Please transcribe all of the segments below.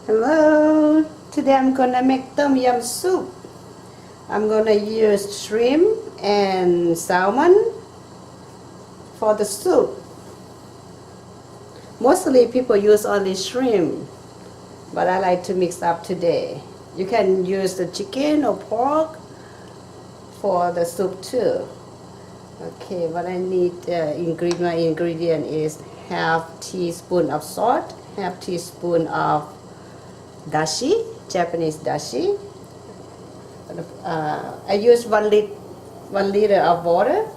Hello, today I'm gonna make tom yum soup. I'm gonna use shrimp and salmon for the soup. Mostly people use only shrimp, but I like to mix up today. You can use the chicken or pork for the soup too. Okay, what I need my ingredient is half teaspoon of salt, half teaspoon of dashi, Japanese dashi. I use 1 liter of water.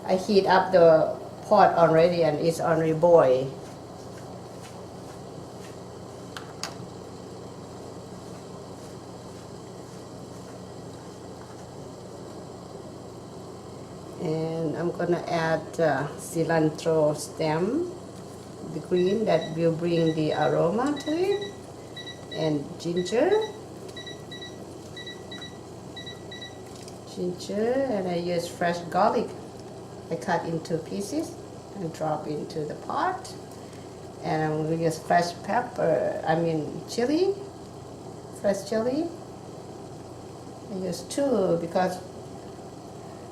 I heat up the pot already and it's already boiled. And I'm gonna add cilantro stem, the green that will bring the aroma to it, and ginger, and I use fresh garlic. I cut into pieces and drop into the pot. And I'm going to use fresh chili, fresh chili. I use 2 because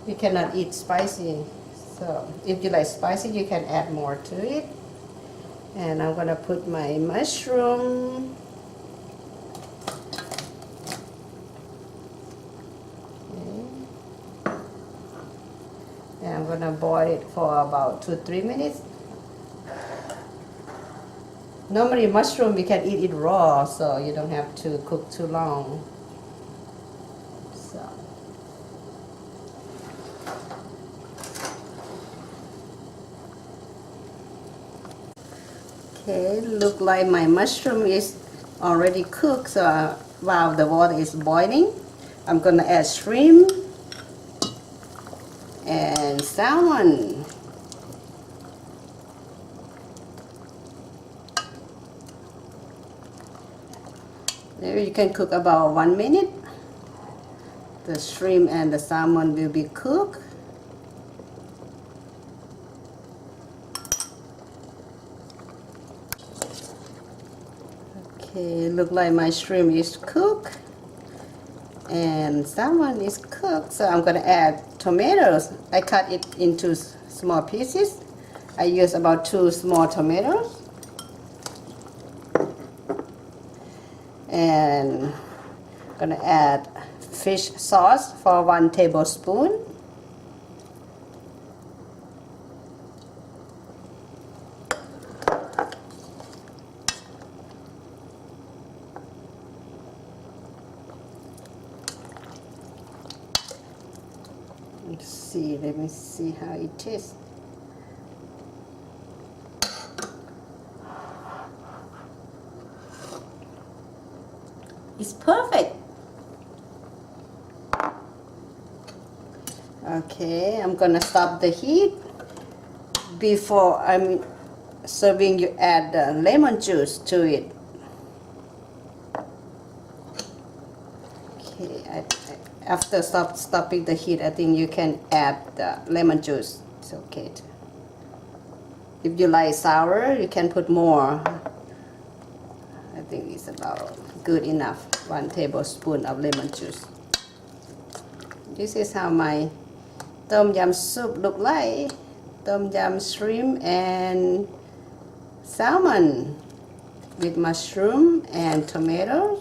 we cannot eat spicy. So if you like spicy, you can add more to it. And I'm going to put my mushroom. And I'm going to boil it for about 2-3 minutes. Normally mushroom we can eat it raw, so you don't have to cook too long. So okay, look like my mushroom is already cooked. So while the water is boiling, I'm gonna add shrimp and salmon. There you can cook about 1 minute. The shrimp and the salmon will be cooked. Okay, look like my shrimp is cooked and salmon is cooked. So I'm gonna add tomatoes. I cut it into small pieces. I use about 2 small tomatoes. And I'm gonna add fish sauce for 1 tablespoon. Let me see how it tastes. It's perfect. Okay, I'm gonna stop the heat. Before I'm serving, you add lemon juice to it. Okay, after stopping the heat, I think you can add the lemon juice. It's okay. If you like sour, you can put more. I think it's about good enough. 1 tablespoon of lemon juice. This is how my tom yum soup look like. Tom yum shrimp and salmon with mushroom and tomatoes.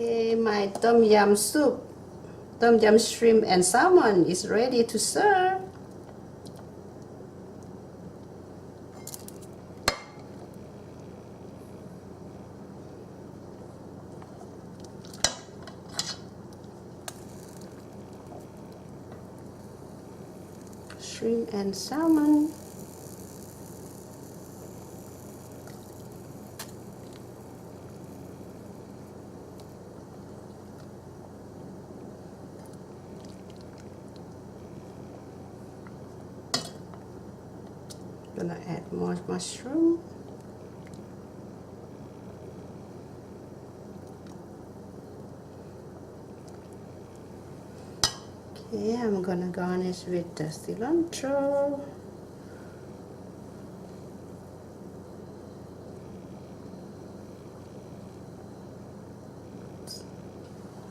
Okay, my tom yum soup, tom yum shrimp and salmon is ready to serve. Shrimp and salmon. Gonna add more mushroom. Okay, I'm gonna garnish with the cilantro.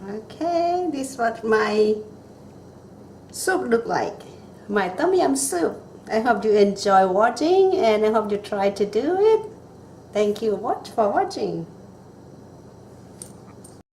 Okay, this is what my soup look like. My tom yum soup. I hope you enjoy watching and I hope you try to do it. Thank you for watching.